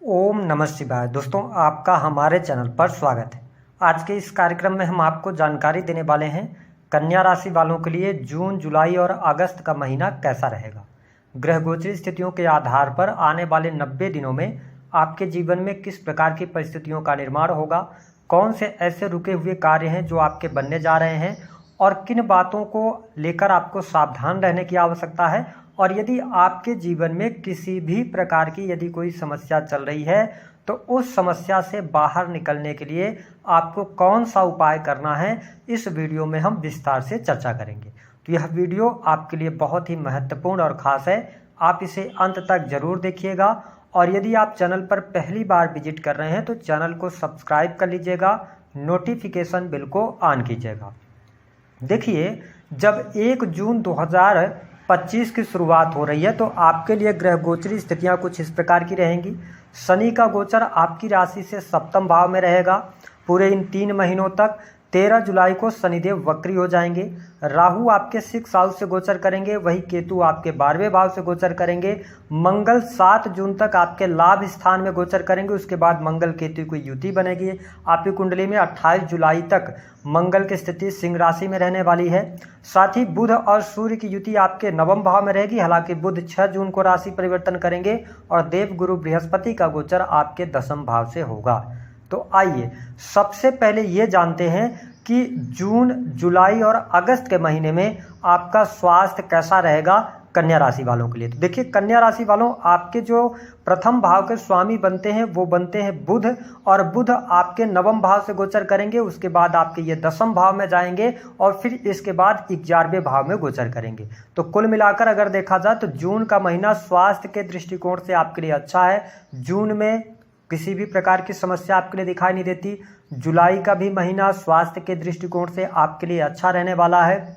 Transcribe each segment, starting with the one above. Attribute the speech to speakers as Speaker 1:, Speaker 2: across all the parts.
Speaker 1: ओम नमः शिवाय। दोस्तों, आपका हमारे चैनल पर स्वागत है। आज के इस कार्यक्रम में हम आपको जानकारी देने वाले हैं कन्या राशि वालों के लिए जून, जुलाई और अगस्त का महीना कैसा रहेगा। ग्रह गोचरी स्थितियों के आधार पर आने वाले 90 दिनों में आपके जीवन में किस प्रकार की परिस्थितियों का निर्माण होगा, कौन से ऐसे रुके हुए कार्य हैं जो आपके बनने जा रहे हैं और किन बातों को लेकर आपको सावधान रहने की आवश्यकता है, और यदि आपके जीवन में किसी भी प्रकार की यदि कोई समस्या चल रही है तो उस समस्या से बाहर निकलने के लिए आपको कौन सा उपाय करना है, इस वीडियो में हम विस्तार से चर्चा करेंगे। तो यह वीडियो आपके लिए बहुत ही महत्वपूर्ण और ख़ास है। आप इसे अंत तक ज़रूर देखिएगा और यदि आप चैनल पर पहली बार विजिट कर रहे हैं तो चैनल को सब्सक्राइब कर लीजिएगा, नोटिफिकेशन बिल को ऑन कीजिएगा। देखिए, जब 1 जून 2025 की शुरुआत हो रही है तो आपके लिए ग्रह गोचरी स्थितियां कुछ इस प्रकार की रहेंगी। शनि का गोचर आपकी राशि से सप्तम भाव में रहेगा पूरे इन 3 महीनों तक। 13 जुलाई को शनिदेव वक्री हो जाएंगे। राहु आपके 6 हाउस से गोचर करेंगे, वही केतु आपके 12वें भाव से गोचर करेंगे। मंगल 7 जून तक आपके लाभ स्थान में गोचर करेंगे। उसके बाद मंगल केतु की युति बनेगी आपकी कुंडली में। 28 जुलाई तक मंगल की स्थिति सिंह राशि में रहने वाली है। साथ ही बुध और सूर्य की युति आपके 9वें भाव में रहेगी। हालांकि बुध 6 जून को राशि परिवर्तन करेंगे और देव गुरु बृहस्पति का गोचर आपके 10वें भाव से होगा। तो आइए सबसे पहले ये जानते हैं कि जून, जुलाई और अगस्त के महीने में आपका स्वास्थ्य कैसा रहेगा कन्या राशि वालों के लिए। तो देखिए, कन्या राशि वालों, आपके जो प्रथम भाव के स्वामी बनते हैं वो बनते हैं बुध, और बुध आपके 9वें भाव से गोचर करेंगे। उसके बाद आपके ये 10वें भाव में जाएंगे और फिर इसके बाद 11वें भाव में गोचर करेंगे। तो कुल मिलाकर अगर देखा जाए तो जून का महीना स्वास्थ्य के दृष्टिकोण से आपके लिए अच्छा है। जून में किसी भी प्रकार की समस्या आपके लिए दिखाई नहीं देती। जुलाई का भी महीना स्वास्थ्य के दृष्टिकोण से आपके लिए अच्छा रहने वाला है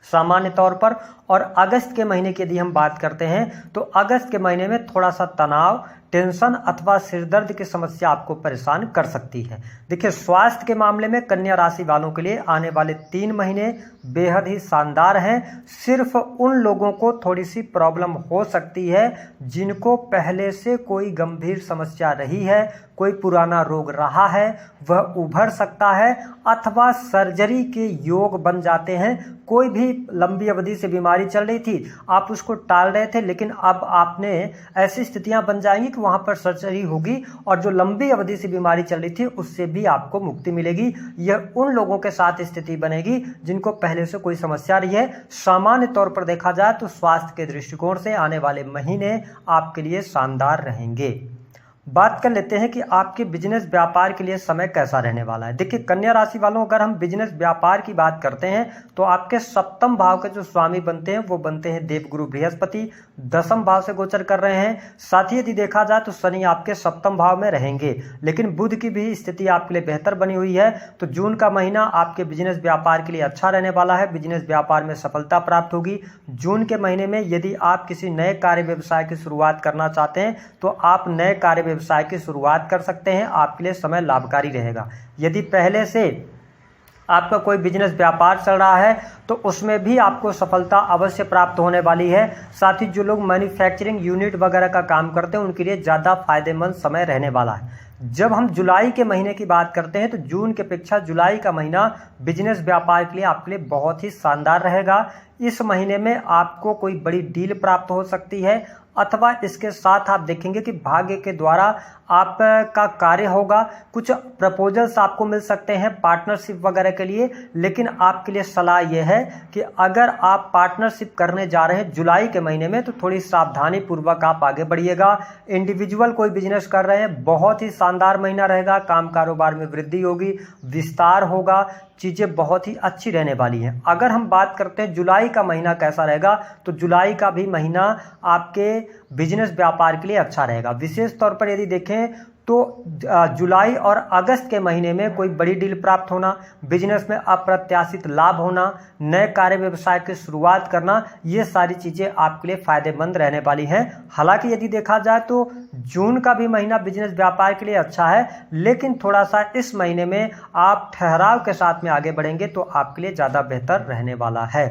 Speaker 1: सामान्य तौर पर। और अगस्त के महीने की यदि हम बात करते हैं तो अगस्त के महीने में थोड़ा सा तनाव, टेंशन अथवा सिरदर्द की समस्या आपको परेशान कर सकती है। देखिए, स्वास्थ्य के मामले में कन्या राशि वालों के लिए आने वाले 3 महीने बेहद ही शानदार हैं। सिर्फ उन लोगों को थोड़ी सी प्रॉब्लम हो सकती है जिनको पहले से कोई गंभीर समस्या रही है, कोई पुराना रोग रहा है, वह उभर सकता है अथवा सर्जरी के योग बन जाते हैं। कोई भी लंबी अवधि से बीमारी चल रही थी, आप उसको टाल रहे थे, लेकिन अब आपने ऐसी स्थितियां बन जाएंगी कि वहां पर सर्जरी होगी और जो लंबी अवधि से बीमारी चल रही थी उससे भी आपको मुक्ति मिलेगी। यह उन लोगों के साथ स्थिति बनेगी जिनको पहले से कोई समस्या रही है। सामान्य तौर पर देखा जाए तो स्वास्थ्य के दृष्टिकोण से आने वाले महीने आपके लिए शानदार रहेंगे। बात कर लेते हैं कि आपके बिजनेस व्यापार के लिए समय कैसा रहने वाला है। देखिए, कन्या राशि वालों, अगर हम बिजनेस व्यापार की बात करते हैं तो आपके 7वें भाव के जो स्वामी बनते हैं वो बनते हैं देवगुरु बृहस्पति, 10वें भाव से गोचर कर रहे हैं। साथ ही यदि देखा जाए तो शनि आपके 7वें भाव में रहेंगे, लेकिन बुध की भी स्थिति आपके लिए बेहतर बनी हुई है। तो जून का महीना आपके बिजनेस व्यापार के लिए अच्छा रहने वाला है। बिजनेस व्यापार में सफलता प्राप्त होगी। जून के महीने में यदि आप किसी नए कार्य व्यवसाय की शुरुआत करना चाहते हैं तो आप नए कार्य व्यवसाय की शुरुआत कर सकते हैं। आपके लिए समय लाभकारी रहेगा। यदि पहले से आपका कोई बिजनेस व्यापार चल रहा है तो उसमें भी आपको सफलता अवश्य प्राप्त होने वाली है। साथ ही जो लोग मैन्युफैक्चरिंग यूनिट वगैरह का काम करते हैं उनके लिए ज़्यादा फायदेमंद समय रहने वाला है। जब हम जुलाई के महीने की बात करते हैं तो जून की अपेक्षा जुलाई का महीना बिजनेस व्यापार के लिए आपके लिए बहुत ही शानदार रहेगा। इस महीने में आपको कोई बड़ी डील प्राप्त हो सकती है अथवा इसके साथ आप देखेंगे कि भाग्य के द्वारा आपका कार्य होगा। कुछ प्रपोजल्स आपको मिल सकते हैं पार्टनरशिप वगैरह के लिए, लेकिन आपके लिए सलाह यह है कि अगर आप पार्टनरशिप करने जा रहे हैं जुलाई के महीने में तो थोड़ी सावधानी पूर्वक आप आगे बढ़िएगा। इंडिविजुअल कोई बिजनेस कर रहे हैं, बहुत ही शानदार महीना रहेगा। काम कारोबार में वृद्धि होगी, विस्तार होगा, चीज़ें बहुत ही अच्छी रहने वाली हैं। अगर हम बात करते हैं जुलाई का महीना कैसा रहेगा तो जुलाई का भी महीना आपके बिजनेस व्यापार के लिए अच्छा रहेगा। विशेष तौर पर यदि देखें तो जुलाई और अगस्त के महीने में कोई बड़ी डील प्राप्त होना, बिजनेस में अप्रत्याशित लाभ होना, नए कार्य व्यवसाय की शुरुआत करना, ये सारी चीज़ें आपके लिए फायदेमंद रहने वाली हैं। हालांकि यदि देखा जाए तो जून का भी महीना बिजनेस व्यापार के लिए अच्छा है, लेकिन थोड़ा सा इस महीने में आप ठहराव के साथ में आगे बढ़ेंगे तो आपके लिए ज़्यादा बेहतर रहने वाला है।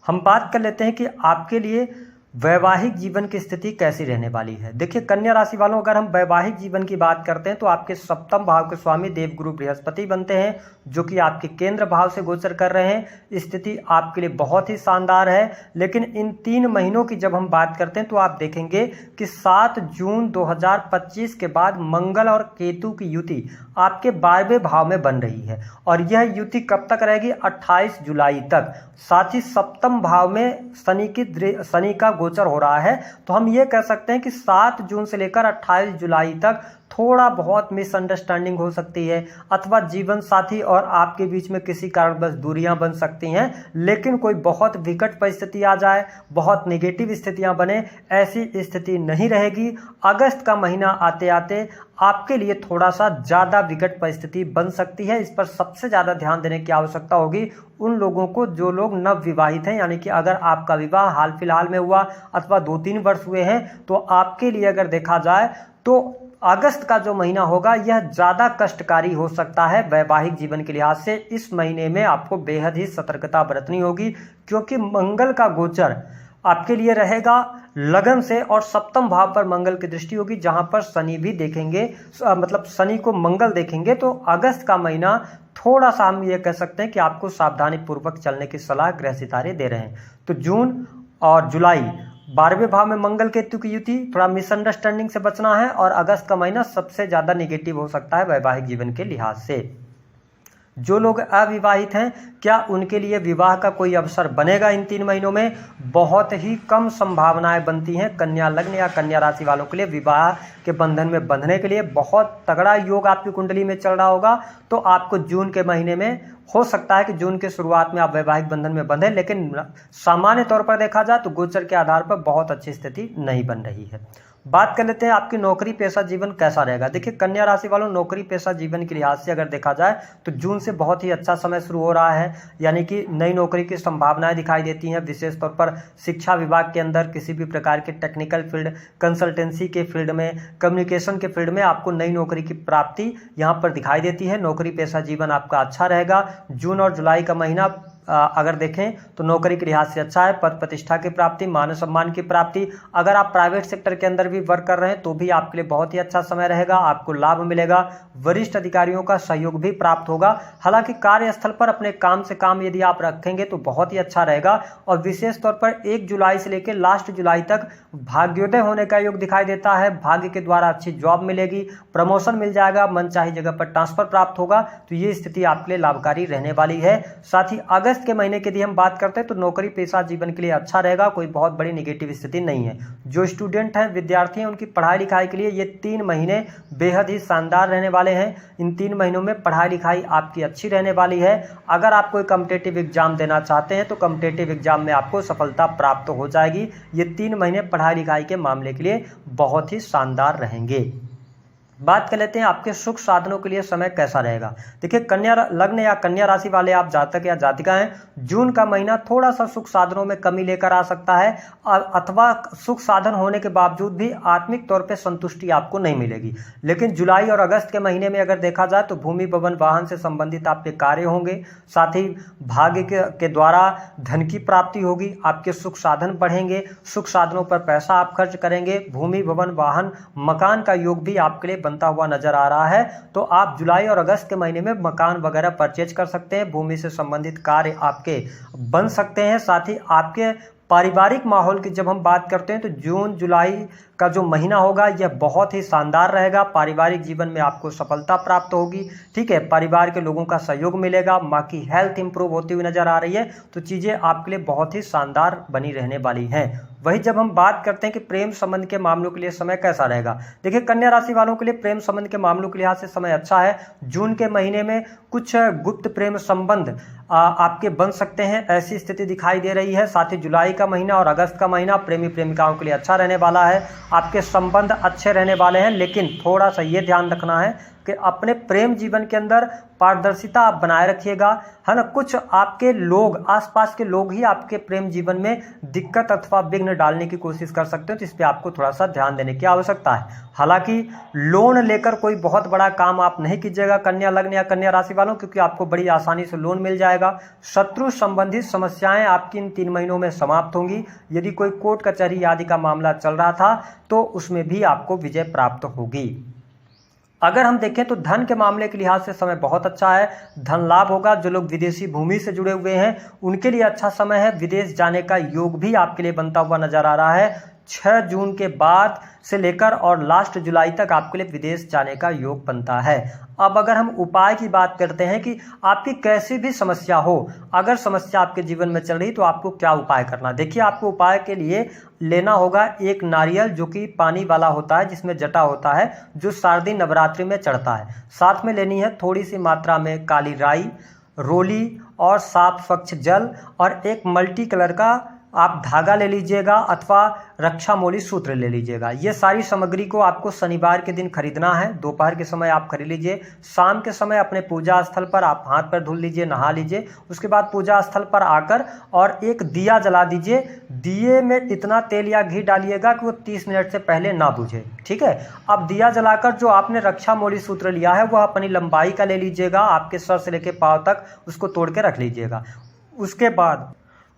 Speaker 1: हम बात कर लेते हैं कि आपके लिए वैवाहिक जीवन की स्थिति कैसी रहने वाली है। देखिए कन्या राशि वालों, अगर हम वैवाहिक जीवन की बात करते हैं तो आपके सप्तम भाव के स्वामी देवगुरु बृहस्पति बनते हैं, जो कि आपके केंद्र भाव से गोचर कर रहे हैं। स्थिति आपके लिए बहुत ही शानदार है। लेकिन इन 3 महीनों की जब हम बात करते हैं तो आप देखेंगे कि 7 जून 2025 के बाद मंगल और केतु की युति आपके 12वें भाव में बन रही है, और यह युति कब तक रहेगी? 28 जुलाई तक। साथ ही सप्तम भाव में शनि का गोचर हो रहा है। तो हम ये कह सकते हैं कि 7 जून से लेकर 28 जुलाई तक थोड़ा बहुत मिसअंडरस्टैंडिंग हो सकती है, अथवा जीवन साथी और आपके बीच में किसी कारणवश दूरियां बन सकती हैं। लेकिन कोई बहुत विकट परिस्थिति आ जाए, बहुत नेगेटिव स्थितियां बने, ऐसी स्थिति नहीं रहेगी। अगस्त का महीना आते आते आपके लिए थोड़ा सा ज़्यादा विकट परिस्थिति बन सकती है। इस पर सबसे ज़्यादा ध्यान देने की आवश्यकता होगी उन लोगों को जो लोग नव विवाहित हैं, यानी कि अगर आपका विवाह हाल फिलहाल में हुआ अथवा 2-3 वर्ष हुए हैं, तो आपके लिए अगर देखा जाए तो अगस्त का जो महीना होगा यह ज़्यादा कष्टकारी हो सकता है वैवाहिक जीवन के लिहाज से। इस महीने में आपको बेहद ही सतर्कता बरतनी होगी, क्योंकि मंगल का गोचर आपके लिए रहेगा लगन से, और सप्तम भाव पर मंगल की दृष्टि होगी, जहां पर शनि भी देखेंगे, मतलब शनि को मंगल देखेंगे। तो अगस्त का महीना थोड़ा सा हम ये कह सकते हैं कि आपको सावधानी पूर्वक चलने की सलाह ग्रह सितारे दे रहे हैं। तो जून और जुलाई 12वें भाव में मंगल केतु की युति, थोड़ा मिसअंडरस्टैंडिंग से बचना है, और अगस्त का महीना सबसे ज़्यादा नेगेटिव हो सकता है वैवाहिक जीवन के लिहाज से। जो लोग अविवाहित हैं, क्या उनके लिए विवाह का कोई अवसर बनेगा इन 3 महीनों में? बहुत ही कम संभावनाएं बनती हैं कन्या लग्न या कन्या राशि वालों के लिए विवाह के बंधन में बंधने के लिए। बहुत तगड़ा योग आपकी कुंडली में चल रहा होगा, तो आपको जून के महीने में हो सकता है कि जून के शुरुआत में आप वैवाहिक बंधन में बंधे, लेकिन सामान्य तौर पर देखा जाए तो गोचर के आधार पर बहुत अच्छी स्थिति नहीं बन रही है। बात कर लेते हैं आपकी नौकरी पेशा जीवन कैसा रहेगा। देखिए कन्या राशि वालों, नौकरी पेशा जीवन के लिहाज से अगर देखा जाए तो जून से बहुत ही अच्छा समय शुरू हो रहा है, यानी कि नई नौकरी की संभावनाएं दिखाई देती हैं। विशेष तौर पर शिक्षा विभाग के अंदर किसी भी प्रकार के टेक्निकल फील्ड, कंसल्टेंसी के फील्ड में, कम्युनिकेशन के फील्ड में आपको नई नौकरी की प्राप्ति यहाँ पर दिखाई देती है। नौकरी पेशा जीवन आपका अच्छा रहेगा। जून और जुलाई का महीना अगर देखें तो नौकरी के लिहाज से अच्छा है। पद प्रतिष्ठा की प्राप्ति, मान सम्मान की प्राप्ति, अगर आप प्राइवेट सेक्टर के अंदर भी वर्क कर रहे हैं तो भी आपके लिए बहुत ही अच्छा समय रहेगा। आपको लाभ मिलेगा, वरिष्ठ अधिकारियों का सहयोग भी प्राप्त होगा। हालांकि कार्यस्थल पर अपने काम से काम यदि आप रखेंगे तो बहुत ही अच्छा रहेगा। और विशेष तौर पर 1 जुलाई से लेकर लास्ट जुलाई तक भाग्योदय होने का योग दिखाई देता है। भाग्य के द्वारा अच्छी जॉब मिलेगी, प्रमोशन मिल जाएगा, मनचाही जगह पर ट्रांसफर प्राप्त होगा। तो ये स्थिति आपके लिए लाभकारी रहने वाली है। साथ ही अगस्त के महीने की यदि हम बात करते हैं तो नौकरी पेशा जीवन के लिए अच्छा रहेगा। कोई बहुत बड़ी नेगेटिव स्थिति नहीं है। जो स्टूडेंट हैं, विद्यार्थी हैं, उनकी पढ़ाई लिखाई के लिए ये 3 महीने बेहद ही शानदार रहने वाले हैं। इन 3 महीनों में पढ़ाई लिखाई आपकी अच्छी रहने वाली है। अगर आप कोई कॉम्पिटिटिव एग्जाम देना चाहते हैं तो कॉम्पिटिटिव एग्जाम में आपको सफलता प्राप्त हो जाएगी। ये 3 महीने पढ़ाई लिखाई के मामले के लिए बहुत ही शानदार रहेंगे। बात कर लेते हैं आपके सुख साधनों के लिए समय कैसा रहेगा। देखिए कन्या लग्न या कन्या राशि वाले आप जातक या जातिका हैं, जून का महीना थोड़ा सा सुख साधनों में कमी लेकर आ सकता है, अथवा सुख साधन होने के बावजूद भी आत्मिक तौर पे संतुष्टि आपको नहीं मिलेगी। लेकिन जुलाई और अगस्त के महीने में अगर देखा जाए तो भूमि भवन वाहन से संबंधित आपके कार्य होंगे। साथ ही भाग्य के द्वारा धन की प्राप्ति होगी, आपके सुख साधन बढ़ेंगे, सुख साधनों पर पैसा आप खर्च करेंगे। भूमि भवन वाहन मकान का योग भी आपके लिए बनता हुआ नजर आ रहा है। तो आप जुलाई और अगस्त के महीने में मकान वगैरह परचेज कर सकते हैं। भूमि से संबंधित कार्य आपके बन सकते हैं। साथ ही आपके पारिवारिक माहौल की जब हम बात करते हैं तो जून जुलाई का जो महीना होगा यह बहुत ही शानदार रहेगा। पारिवारिक जीवन में आपको सफलता प्राप्त होगी, ठीक है। परिवार के लोगों का सहयोग मिलेगा, माँ की हेल्थ इंप्रूव होती हुई नजर आ रही है। तो चीज़ें आपके लिए बहुत ही शानदार बनी रहने वाली हैं। वही जब हम बात करते हैं कि प्रेम संबंध के मामलों के लिए समय कैसा रहेगा। देखिए कन्या राशि वालों के लिए प्रेम संबंध के मामलों के लिहाज से समय अच्छा है। जून के महीने में कुछ गुप्त प्रेम संबंध आपके बन सकते हैं, ऐसी स्थिति दिखाई दे रही है। साथ ही जुलाई का महीना और अगस्त का महीना प्रेमी प्रेमिकाओं के लिए अच्छा रहने वाला है। आपके संबंध अच्छे रहने वाले हैं, लेकिन थोड़ा सा ये ध्यान रखना है कि अपने प्रेम जीवन के अंदर पारदर्शिता आप बनाए रखिएगा, है ना। कुछ आपके लोग, आसपास के लोग ही आपके प्रेम जीवन में दिक्कत अथवा विघ्न डालने की कोशिश कर सकते हो, तो इस पे आपको थोड़ा सा ध्यान देने की आवश्यकता है। हालांकि लोन लेकर कोई बहुत बड़ा काम आप नहीं कीजिएगा कन्या लग्न या कन्या राशि वालों, क्योंकि आपको बड़ी आसानी से लोन मिल जाएगा। शत्रु संबंधित समस्याएं आपकी इन 3 महीनों में समाप्त होंगी। यदि कोई कोर्ट कचहरी आदि का मामला चल रहा था तो उसमें भी आपको विजय प्राप्त होगी। अगर हम देखें तो धन के मामले के लिहाज से समय बहुत अच्छा है, धन लाभ होगा। जो लोग विदेशी भूमि से जुड़े हुए हैं उनके लिए अच्छा समय है। विदेश जाने का योग भी आपके लिए बनता हुआ नजर आ रहा है। 6 जून के बाद से लेकर और लास्ट जुलाई तक आपके लिए विदेश जाने का योग बनता है। अब अगर हम उपाय की बात करते हैं कि आपकी कैसी भी समस्या हो, अगर समस्या आपके जीवन में चल रही तो आपको क्या उपाय करना। देखिए, आपको उपाय के लिए लेना होगा एक नारियल जो कि पानी वाला होता है, जिसमें जटा होता है, जो शारदीय नवरात्रि में चढ़ता है। साथ में लेनी है थोड़ी सी मात्रा में काली राई, रोली और साफ स्वच्छ जल, और एक मल्टी कलर का आप धागा ले लीजिएगा अथवा रक्षामौली सूत्र ले लीजिएगा। ये सारी सामग्री को आपको शनिवार के दिन खरीदना है। दोपहर के समय आप खरीद लीजिए। शाम के समय अपने पूजा स्थल पर आप हाथ पैर धुल लीजिए, नहा लीजिए। उसके बाद पूजा स्थल पर आकर और एक दिया जला दीजिए। दिए में इतना तेल या घी डालिएगा कि वो 30 मिनट से पहले ना बुझे, ठीक है। अब दिया जलाकर जो आपने रक्षामौली सूत्र लिया है वह अपनी लंबाई का ले लीजिएगा, आपके सर से लेकर पांव तक उसको तोड़ के रख लीजिएगा। उसके बाद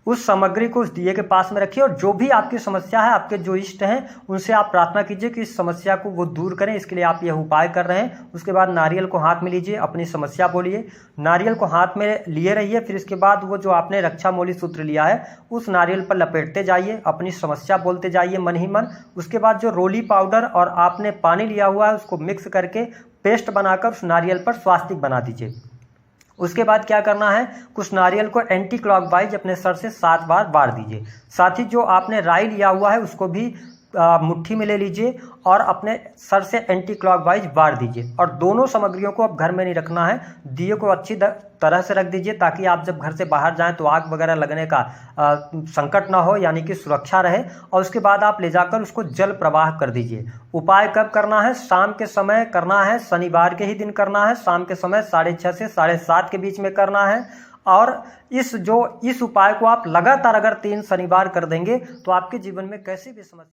Speaker 1: उस सामग्री को उस दिए के पास में रखिए, और जो भी आपकी समस्या है, आपके जो इष्ट हैं, उनसे आप प्रार्थना कीजिए कि इस समस्या को वो दूर करें। इसके लिए आप यह उपाय कर रहे हैं। उसके बाद नारियल को हाथ में लीजिए, अपनी समस्या बोलिए। नारियल को हाथ में लिए रहिए। फिर इसके बाद वो जो आपने रक्षामौली सूत्र लिया है उस नारियल पर लपेटते जाइए, अपनी समस्या बोलते जाइए मन ही मन। उसके बाद जो रोली पाउडर और आपने पानी लिया हुआ है उसको मिक्स करके पेस्ट बनाकर उस नारियल पर स्वास्तिक बना दीजिए। उसके बाद क्या करना है, कुछ नारियल को एंटी क्लॉकवाइज अपने सर से 7 बार वार दीजिए। साथ ही जो आपने राई लिया हुआ है उसको भी मुट्ठी में ले लीजिए और अपने सर से एंटी क्लॉकवाइज वार दीजिए। और दोनों सामग्रियों को अब घर में नहीं रखना है, दिए को अच्छी तरह से रख दीजिए ताकि आप जब घर से बाहर जाएं तो आग वगैरह लगने का संकट ना हो, यानी कि सुरक्षा रहे। और उसके बाद आप ले जाकर उसको जल प्रवाह कर दीजिए। उपाय कब करना है, शाम के समय करना है, शनिवार के ही दिन करना है। शाम के समय 6:30 से 7:30 के बीच में करना है। और इस उपाय को आप लगातार अगर 3 शनिवार कर देंगे तो आपके जीवन में कैसी भी समस्या